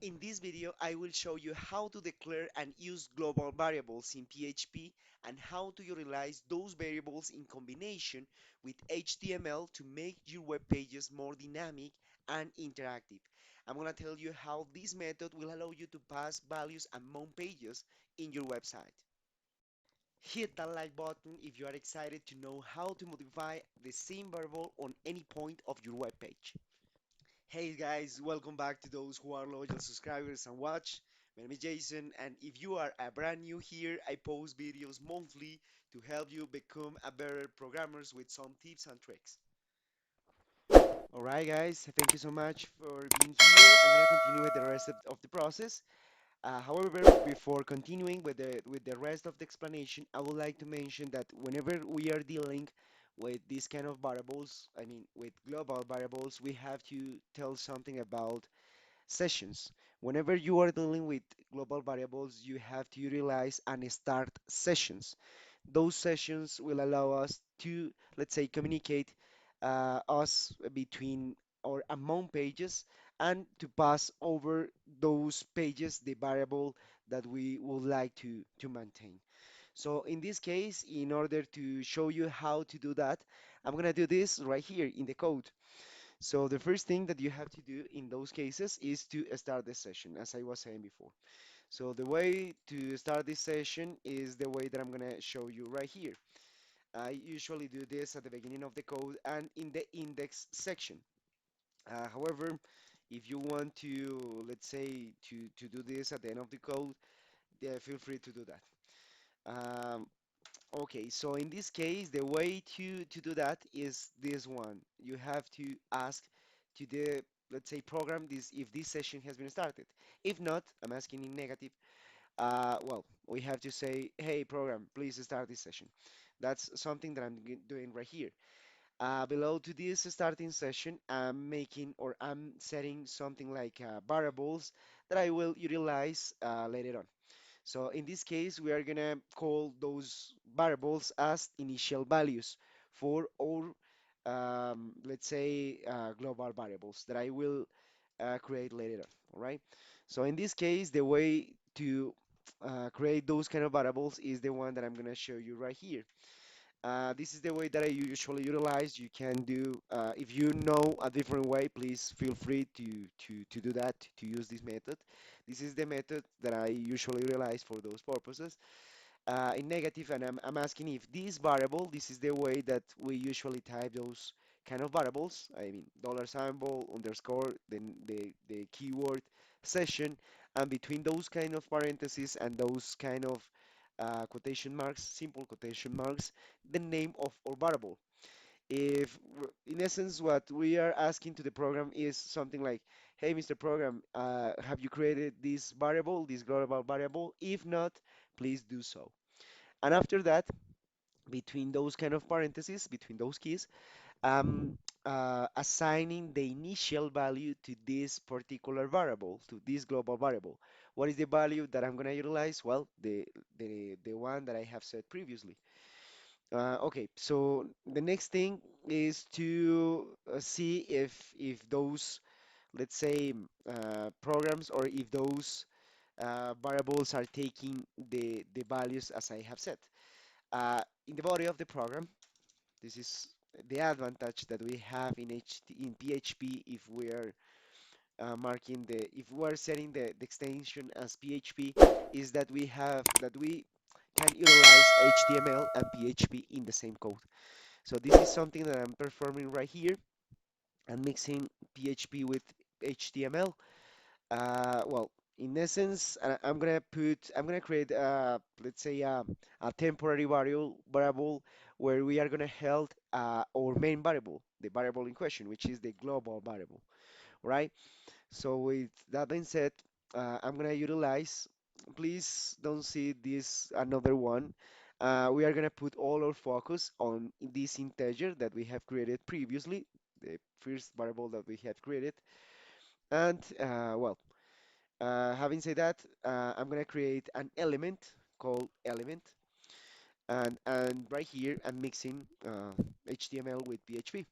In this video, I will show you how to declare and use global variables in PHP and how to utilize those variables in combination with HTML to make your web pages more dynamic and interactive. I'm going to tell you how this method will allow you to pass values among pages in your website. Hit that like button if you are excited to know how to modify the same variable on any point of your web page. Hey guys, welcome back to those who are loyal subscribers and watch. My name is Jason, and if you are a brand new here, I post videos monthly to help you become a better programmers with some tips and tricks. Alright guys, thank you so much for being here. I'm gonna continue with the rest of the process. However, before continuing with the rest of the explanation, I would like to mention that whenever we are dealing with these kind of variables, I mean with global variables, we have to tell something about sessions. Whenever you are dealing with global variables, you have to utilize and start sessions. Those sessions will allow us to, let's say, communicate us between or among pages and to pass over those pages the variable that we would like to maintain. So in this case, in order to show you how to do that, I'm gonna do this right here in the code. So the first thing that you have to do in those cases is to start the session, as I was saying before. So the way to start this session is the way that I'm gonna show you right here. I usually do this at the beginning of the code and in the index section. However, if you want to, let's say, to do this at the end of the code, yeah, feel free to do that. Um, okay, so in this case, the way to do that is this one. You have to ask to the, let's say, program this if this session has been started. If not, I'm asking in negative. Well, we have to say, hey, program, please start this session. That's something that I'm doing right here. Below to this starting session, I'm making or I'm setting something like variables that I will utilize later on. So in this case, we are gonna call those variables as initial values for our, let's say, global variables that I will create later on, all right? So in this case, the way to create those kind of variables is the one that I'm gonna show you right here. This is the way that I usually utilize. You can do, if you know a different way, please feel free to do that, to use this method. This is the method that I usually utilize for those purposes. In negative, and I'm asking if this variable, this is the way that we usually type those kind of variables. I mean, dollar symbol, underscore, then the keyword session, and between those kind of parentheses and those kind of quotation marks, simple quotation marks, the name of our variable. If, in essence, what we are asking to the program is something like, hey, Mr. Program, have you created this variable, this global variable? If not, please do so. And after that, between those kind of parentheses, between those keys, I'm assigning the initial value to this particular variable, to this global variable. What is the value that I'm going to utilize? Well, the one that I have set previously. Okay, so the next thing is to see if those, let's say, programs or if those variables are taking the values as I have set. In the body of the program, this is the advantage that we have in PHP if we are if we are setting the extension as PHP is that we can utilize HTML and PHP in the same code. So this is something that I'm performing right here. I'm mixing PHP with HTML. Well, in essence, I'm gonna create, let's say, a temporary variable where we are gonna hold our main variable, the variable in question, which is the global variable, right? So with that being said, I'm gonna utilize. Please don't see this another one. We are gonna put all our focus on this integer that we have created previously, the first variable that we have created, and well. Having said that, I'm gonna create an element called element, and right here I'm mixing HTML with PHP.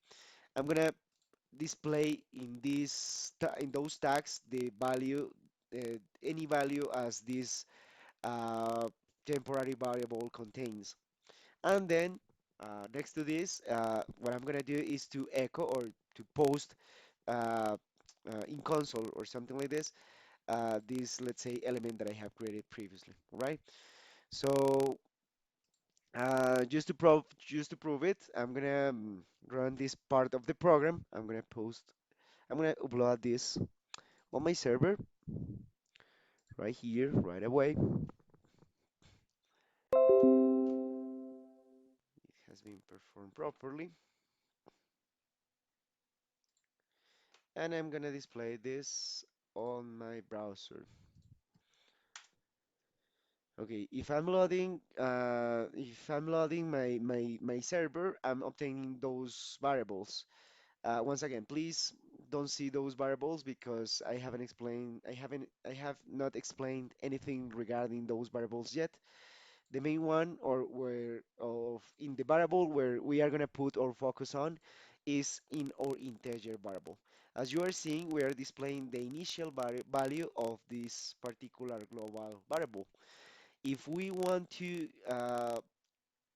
I'm gonna display in those tags the value. any value as this uh, temporary variable contains. And then next to this, what I'm gonna do is to echo or to post uh, in console or something like this, let's say, element that I have created previously, right? So just to prove it, I'm gonna run this part of the program. I'm gonna upload this on my server right here, right away. It has been performed properly, and I'm gonna display this on my browser. Okay, if I'm loading my server, I'm obtaining those variables. Once again, please don't see those variables because I have not explained anything regarding those variables yet. The main one or where of in the variable where we are gonna put our focus on is in our integer variable. As you are seeing, we are displaying the initial value of this particular global variable. If we want to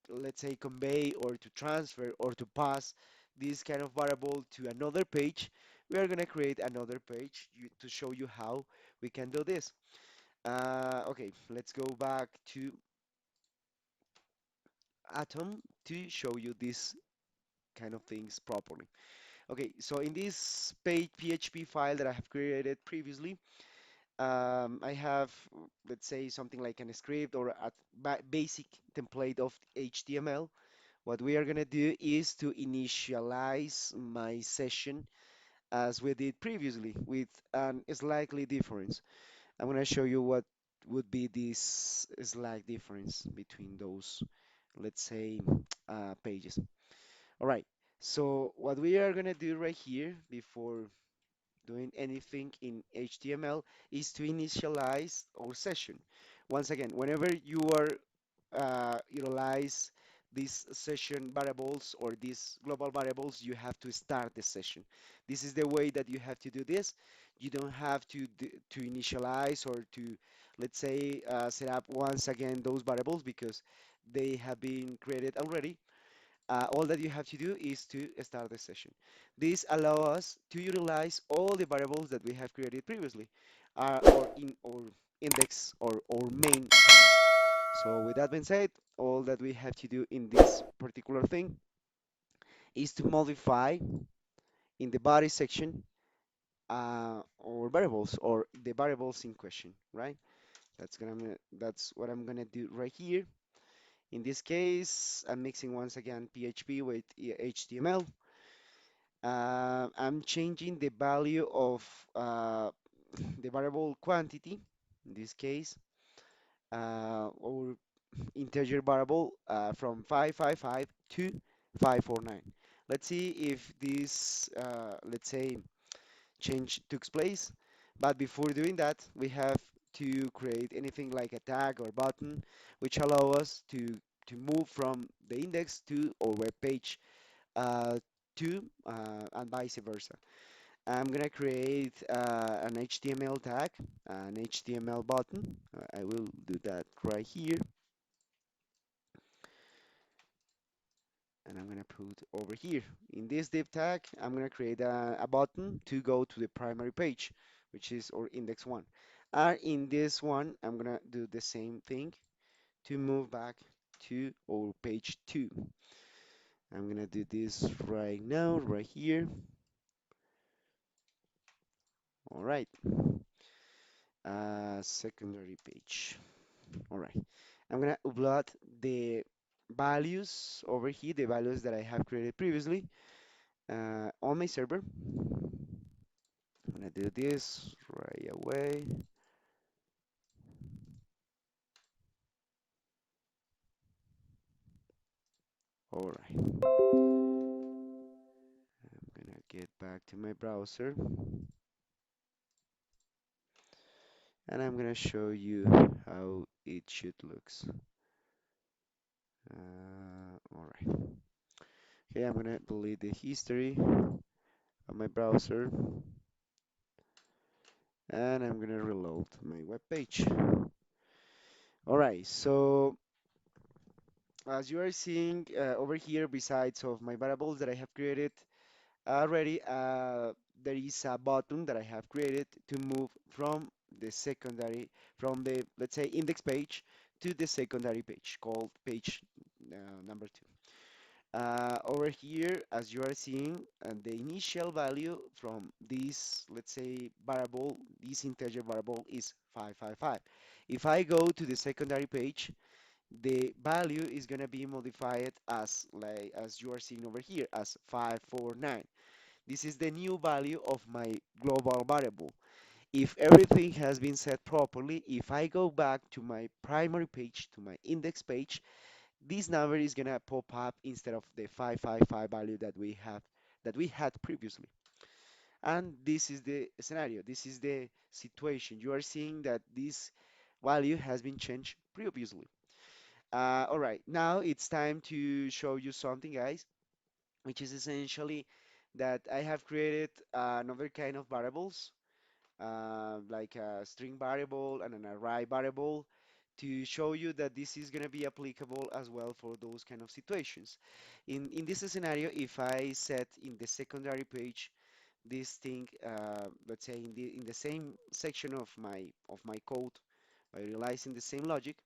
let's say convey or to transfer or to pass this kind of variable to another page, we are going to create another page to show you how we can do this. Okay, let's go back to Atom to show you this kind of things properly. Okay, so in this page PHP file that I have created previously, I have, let's say, something like a script or a basic template of HTML. What we are gonna do is to initialize my session as we did previously with an slightly difference. I'm gonna show you what would be this slight difference between those, let's say, pages. All right, so what we are gonna do right here before doing anything in HTML is to initialize our session. Once again, whenever you are utilize these session variables or these global variables, you have to start the session. This is the way that you have to do this. You don't have to initialize or to, let's say, set up once again those variables because they have been created already. All that you have to do is to start the session. This allows us to utilize all the variables that we have created previously, or in our index or our main file. So with that being said, all that we have to do in this particular thing is to modify in the body section our variables or the variables in question, right? That's what I'm gonna do right here. In this case, I'm mixing once again PHP with HTML. I'm changing the value of the variable quantity, in this case, or integer variable from 555 to 549. Let's see if this, let's say, change took place. But before doing that, we have to create anything like a tag or button, which allow us to move from the index to our web page uh, and vice versa. I'm gonna create an HTML tag, an HTML button. I will do that right here, and I'm gonna put over here. In this div tag, I'm gonna create a button to go to the primary page, which is our index one. And in this one, I'm gonna do the same thing to move back to our page two. I'm gonna do this right now, right here. All right, secondary page. All right. I'm gonna upload the values over here, the values that I have created previously on my server. I'm gonna do this right away. All right. I'm gonna get back to my browser and I'm gonna show you how it should looks. All right. Okay, I'm gonna delete the history of my browser and I'm gonna reload my web page. All right, so as you are seeing over here, besides of my variables that I have created already, there is a button that I have created to move from the secondary, from the, let's say, index page to the secondary page called page number 2. Over here, as you are seeing, the initial value from this, let's say, variable, this integer variable is 555. If I go to the secondary page, the value is going to be modified as, like, as you are seeing over here, as 549. This is the new value of my global variable. If everything has been set properly, if I go back to my primary page, to my index page, this number is gonna pop up instead of the 555 value that we had previously. And this is the scenario. This is the situation. You are seeing that this value has been changed previously. All right, now it's time to show you something, guys, which is essentially that I have created another kind of variables, like a string variable and an array variable, to show you that this is going to be applicable as well for those kind of situations. In this scenario, if I set in the secondary page this thing, let's say in the same section of my code, by realizing the same logic,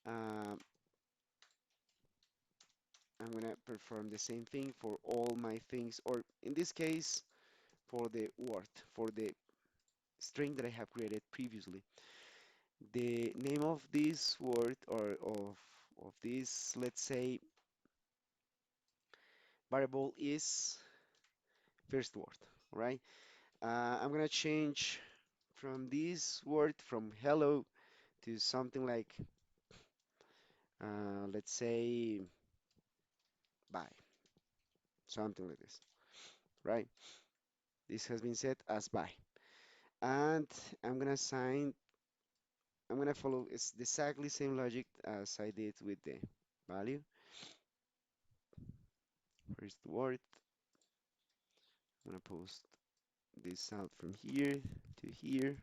uh, I'm gonna perform the same thing for all my things, or in this case, for the word, for the string that I have created previously. The name of this word or of this, let's say, variable is first word, right? I'm gonna change from this word from hello to something like, let's say, bye, something like this, right? This has been set as bye, and I'm gonna assign, I'm gonna follow it's exactly same logic as I did with the value. First word, I'm gonna post this out from here to here.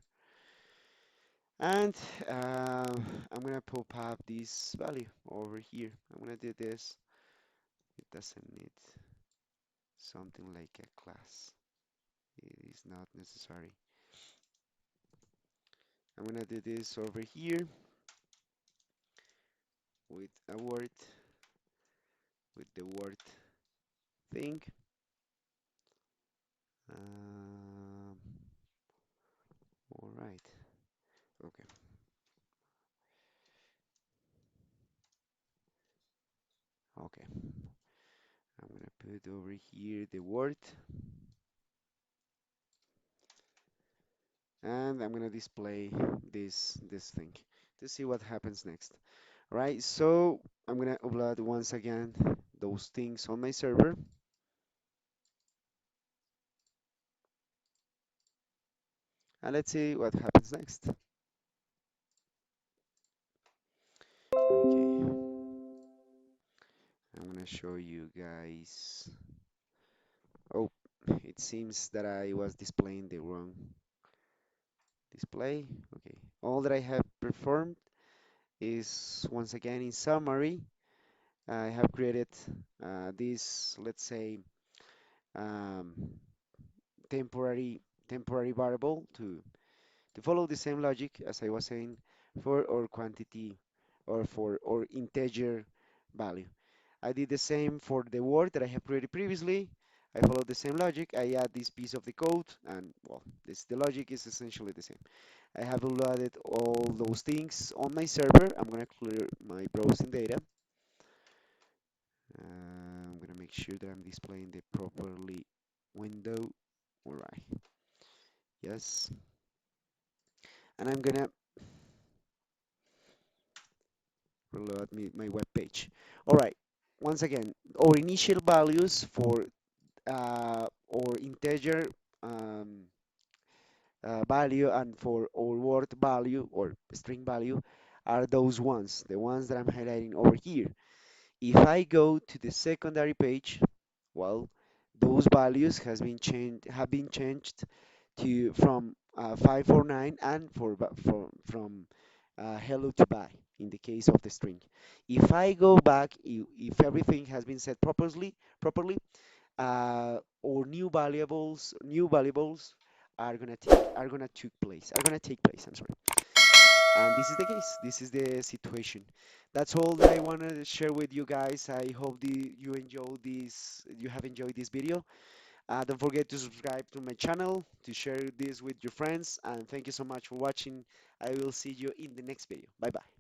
And I'm gonna pop up this value over here. I'm gonna do this. It doesn't need something like a class. It is not necessary. I'm gonna do this over here with a word, with the word thing. Um, all right. Okay. Okay. I'm gonna put over here the word, and I'm gonna display this thing to see what happens next. Right, so I'm gonna upload once again those things on my server, and let's see what happens next. Okay, I'm gonna show you guys. Oh, it seems that I was displaying the wrong display. Okay, all that I have performed is, once again, in summary, I have created this, let's say, um, temporary variable to follow the same logic as I was saying for our quantity or for our integer value. I did the same for the word that I have created previously. I followed the same logic. I add this piece of the code, and well, the logic is essentially the same. I have loaded all those things on my server. I'm gonna clear my browsing data. I'm gonna make sure that I'm displaying the properly window. All right, yes, and I'm gonna reload my web page. All right, once again, our initial values for our integer um, value and for our word value or string value are those ones, the ones that I'm highlighting over here. If I go to the secondary page, well, those values have been changed to from 549 and from hello to bye in the case of the string. If I go back, if everything has been set properly, or new variables are gonna take place. I'm sorry. And this is the case. This is the situation. That's all that I wanted to share with you guys. I hope you have enjoyed this video. Don't forget to subscribe to my channel, to share this with your friends, and thank you so much for watching. I will see you in the next video. Bye bye.